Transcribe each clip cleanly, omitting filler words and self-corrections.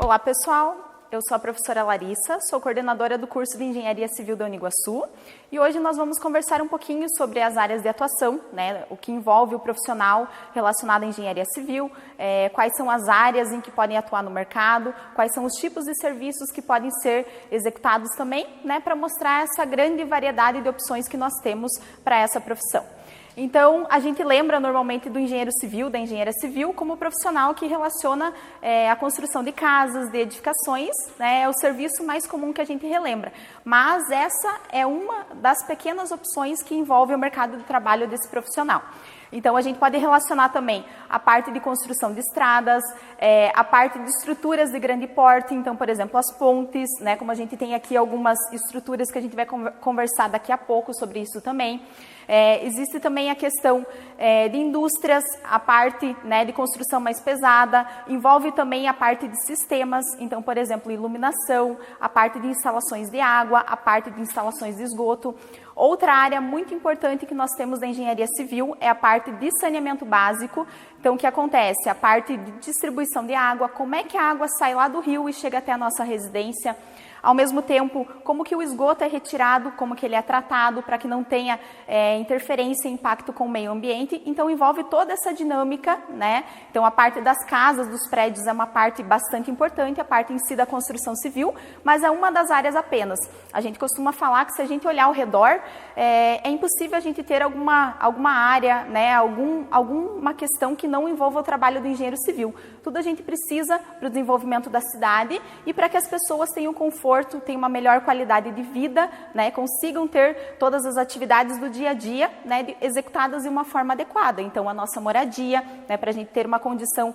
Olá pessoal, eu sou a professora Larissa, sou coordenadora do curso de Engenharia Civil da Uniguaçu e hoje nós vamos conversar um pouquinho sobre as áreas de atuação, né, o que envolve o profissional relacionado à engenharia civil, quais são as áreas em que podem atuar no mercado, quais são os tipos de serviços que podem ser executados também, né, para mostrar essa grande variedade de opções que nós temos para essa profissão. Então, a gente lembra normalmente do engenheiro civil, da engenheira civil, como profissional que relaciona a construção de casas, de edificações, né, é o serviço mais comum que a gente relembra. Mas essa é uma das pequenas opções que envolve o mercado de trabalho desse profissional. Então, a gente pode relacionar também a parte de construção de estradas, a parte de estruturas de grande porte, então, por exemplo, as pontes, né, como a gente tem aqui algumas estruturas que a gente vai conversar daqui a pouco sobre isso também. Existe também a questão de indústrias, a parte, né, de construção mais pesada, envolve também a parte de sistemas, então, por exemplo, iluminação, a parte de instalações de água, a parte de instalações de esgoto. Outra área muito importante que nós temos da engenharia civil é a parte de saneamento básico. Então, o que acontece? A parte de distribuição de água, como é que a água sai lá do rio e chega até a nossa residência. Ao mesmo tempo, como que o esgoto é retirado, como que ele é tratado para que não tenha interferência e impacto com o meio ambiente. Então, envolve toda essa dinâmica, né? Então, a parte das casas, dos prédios é uma parte bastante importante, a parte em si da construção civil, mas é uma das áreas apenas. A gente costuma falar que se a gente olhar ao redor, é impossível a gente ter alguma área, né? Alguma questão que não envolva o trabalho do engenheiro civil. Tudo a gente precisa para o desenvolvimento da cidade e para que as pessoas tenham conforto, tenham uma melhor qualidade de vida, né, consigam ter todas as atividades do dia a dia, né, executadas de uma forma adequada. Então, a nossa moradia, né, para a gente ter uma condição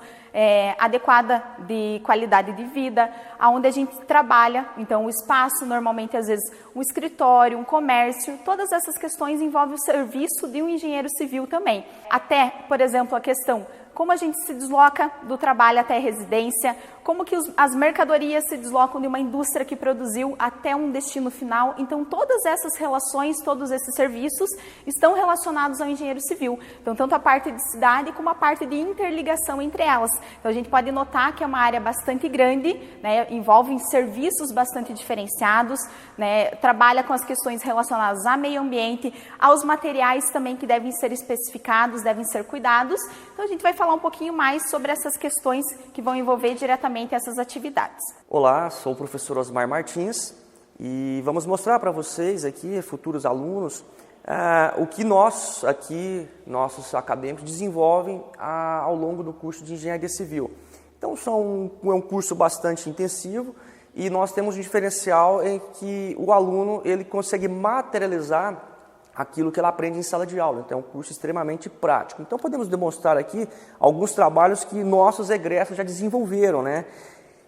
adequada de qualidade de vida, aonde a gente trabalha, então o espaço, normalmente às vezes um escritório, um comércio, todas essas questões envolvem o serviço de um engenheiro civil também. Até, por exemplo, a questão como a gente se desloca do trabalho até a residência, como que as mercadorias se deslocam de uma indústria que produziu até um destino final. Então, todas essas relações, todos esses serviços estão relacionados ao engenheiro civil. Então, tanto a parte de cidade como a parte de interligação entre elas. Então, a gente pode notar que é uma área bastante grande, né, envolve serviços bastante diferenciados, né, trabalha com as questões relacionadas ao meio ambiente, aos materiais também que devem ser especificados, devem ser cuidados. Então, a gente vai falar um pouquinho mais sobre essas questões que vão envolver diretamente essas atividades. Olá, sou o professor Osmar Martins e vamos mostrar para vocês aqui, futuros alunos, o que nós aqui, nossos acadêmicos, desenvolvem ao longo do curso de Engenharia Civil. Então, é um curso bastante intensivo e nós temos um diferencial em que o aluno ele consegue materializar aquilo que ela aprende em sala de aula. Então, é um curso extremamente prático. Então, podemos demonstrar aqui alguns trabalhos que nossos egressos já desenvolveram, né?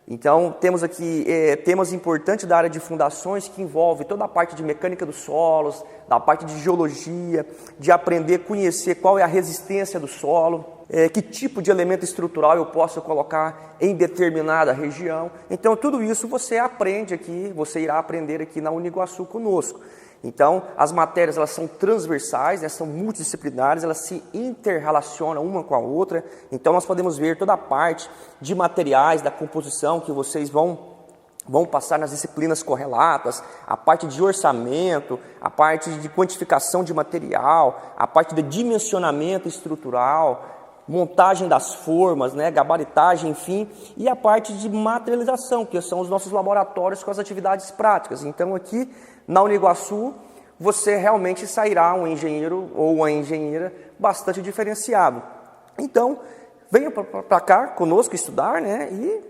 Então, temos aqui temas importantes da área de fundações que envolve toda a parte de mecânica dos solos, da parte de geologia, de aprender a conhecer qual é a resistência do solo, que tipo de elemento estrutural eu posso colocar em determinada região. Então, tudo isso você aprende aqui, você irá aprender aqui na Uniguaçu conosco. Então, as matérias elas são transversais, né, são multidisciplinares, elas se interrelacionam uma com a outra. Então, nós podemos ver toda a parte de materiais, da composição que vocês vão passar nas disciplinas correlatas, a parte de orçamento, a parte de quantificação de material, a parte de dimensionamento estrutural, montagem das formas, né, gabaritagem, enfim, e a parte de materialização, que são os nossos laboratórios com as atividades práticas. Então, aqui na Uniguaçu, você realmente sairá um engenheiro ou uma engenheira bastante diferenciado. Então, venha para cá conosco estudar, né, e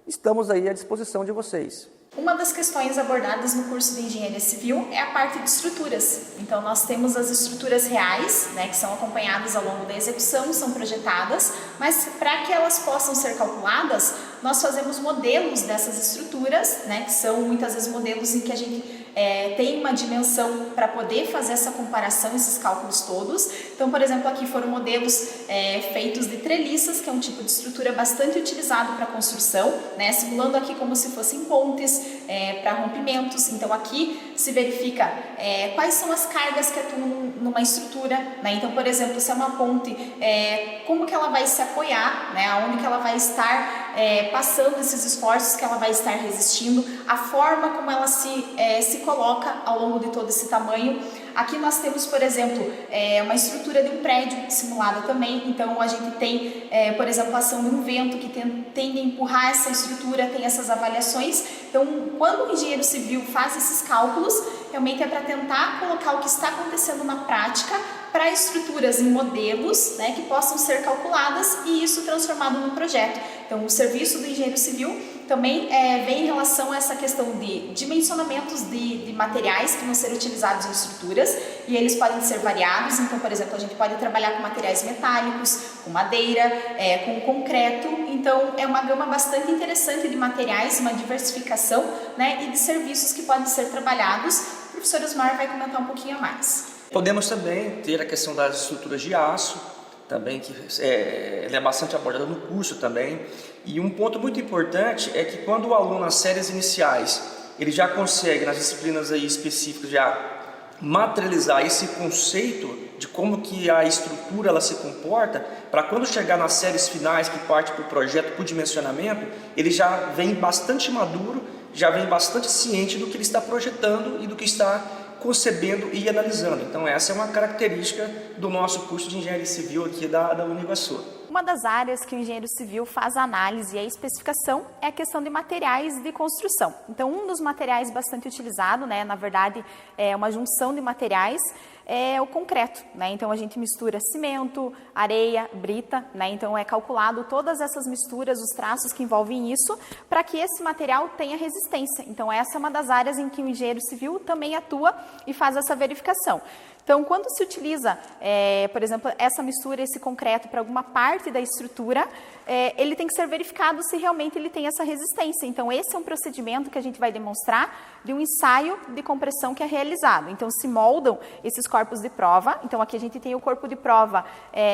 estamos aí à disposição de vocês. Uma das questões abordadas no curso de Engenharia Civil é a parte de estruturas. Então, nós temos as estruturas reais, né, que são acompanhadas ao longo da execução, são projetadas, mas para que elas possam ser calculadas, nós fazemos modelos dessas estruturas, né, que são muitas vezes modelos em que a gente tem uma dimensão para poder fazer essa comparação, esses cálculos todos. Então, por exemplo, aqui foram modelos feitos de treliças, que é um tipo de estrutura bastante utilizado para construção, né, simulando aqui como se fossem pontes para rompimentos. Então, aqui se verifica quais são as cargas que atuam numa estrutura, né? Então, por exemplo, se é uma ponte, como que ela vai se apoiar, né? Aonde que ela vai estar passando esses esforços que ela vai estar resistindo, a forma como ela se coloca ao longo de todo esse tamanho. Aqui nós temos, por exemplo, uma estrutura de um prédio simulada também, então a gente tem, por exemplo, a ação de um vento que tende a empurrar essa estrutura, tem essas avaliações. Então, quando o engenheiro civil faz esses cálculos, realmente é para tentar colocar o que está acontecendo na prática para estruturas em modelos, né, que possam ser calculadas e isso transformado num projeto. Então, o serviço do engenheiro civil também vem em relação a essa questão de dimensionamentos de materiais que vão ser utilizados em estruturas e eles podem ser variados. Então, por exemplo, a gente pode trabalhar com materiais metálicos, com madeira, com concreto. Então, é uma gama bastante interessante de materiais, uma diversificação, né, e de serviços que podem ser trabalhados. O professor Osmar vai comentar um pouquinho a mais. Podemos também ter a questão das estruturas de aço, também que ela é bastante abordada no curso também. E um ponto muito importante é que quando o aluno nas séries iniciais, ele já consegue nas disciplinas aí específicas já materializar esse conceito de como que a estrutura ela se comporta, para quando chegar nas séries finais que parte para o projeto, para o dimensionamento, ele já vem bastante maduro, já vem bastante ciente do que ele está projetando e do que está concebendo e analisando. Então essa é uma característica do nosso curso de Engenharia Civil aqui da Uniguaçu. Uma das áreas que o engenheiro civil faz a análise e a especificação é a questão de materiais de construção. Então, um dos materiais bastante utilizado, né, na verdade, é uma junção de materiais, é o concreto, né? Então a gente mistura cimento, areia, brita, né? Então é calculado todas essas misturas, os traços que envolvem isso, para que esse material tenha resistência. Então essa é uma das áreas em que o engenheiro civil também atua e faz essa verificação. Então, quando se utiliza, por exemplo, essa mistura, esse concreto para alguma parte da estrutura, ele tem que ser verificado se realmente ele tem essa resistência. Então, esse é um procedimento que a gente vai demonstrar de um ensaio de compressão que é realizado. Então, se moldam esses corpos de prova. Então, aqui a gente tem o corpo de prova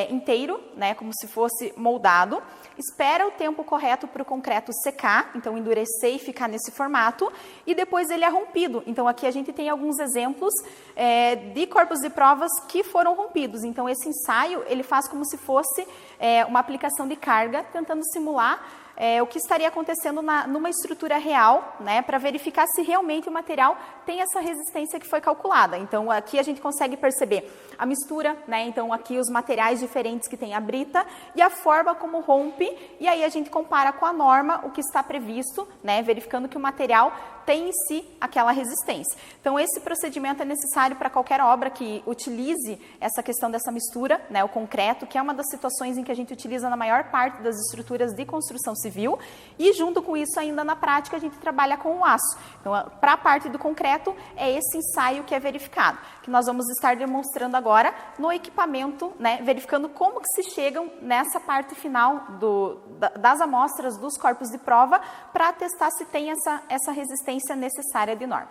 inteiro, né, como se fosse moldado. Espera o tempo correto para o concreto secar, então endurecer e ficar nesse formato, e depois ele é rompido. Então, aqui a gente tem alguns exemplos de corpos de provas que foram rompidos. Então, esse ensaio, ele faz como se fosse uma aplicação de carga, tentando simular o que estaria acontecendo numa estrutura real, né, para verificar se realmente o material tem essa resistência que foi calculada. Então, aqui a gente consegue perceber a mistura, né, então aqui os materiais diferentes que tem a brita e a forma como rompe, e aí a gente compara com a norma o que está previsto, né, verificando que o material tem em si aquela resistência. Então, esse procedimento é necessário para qualquer obra que utilize essa questão dessa mistura, né, o concreto, que é uma das situações em que a gente utiliza na maior parte das estruturas de construção civil, e junto com isso, ainda na prática, a gente trabalha com o aço. Então, para a parte do concreto, é esse ensaio que é verificado, que nós vamos estar demonstrando agora no equipamento, né, verificando como que se chegam nessa parte final das amostras dos corpos de prova, para testar se tem essa resistência necessária de norma.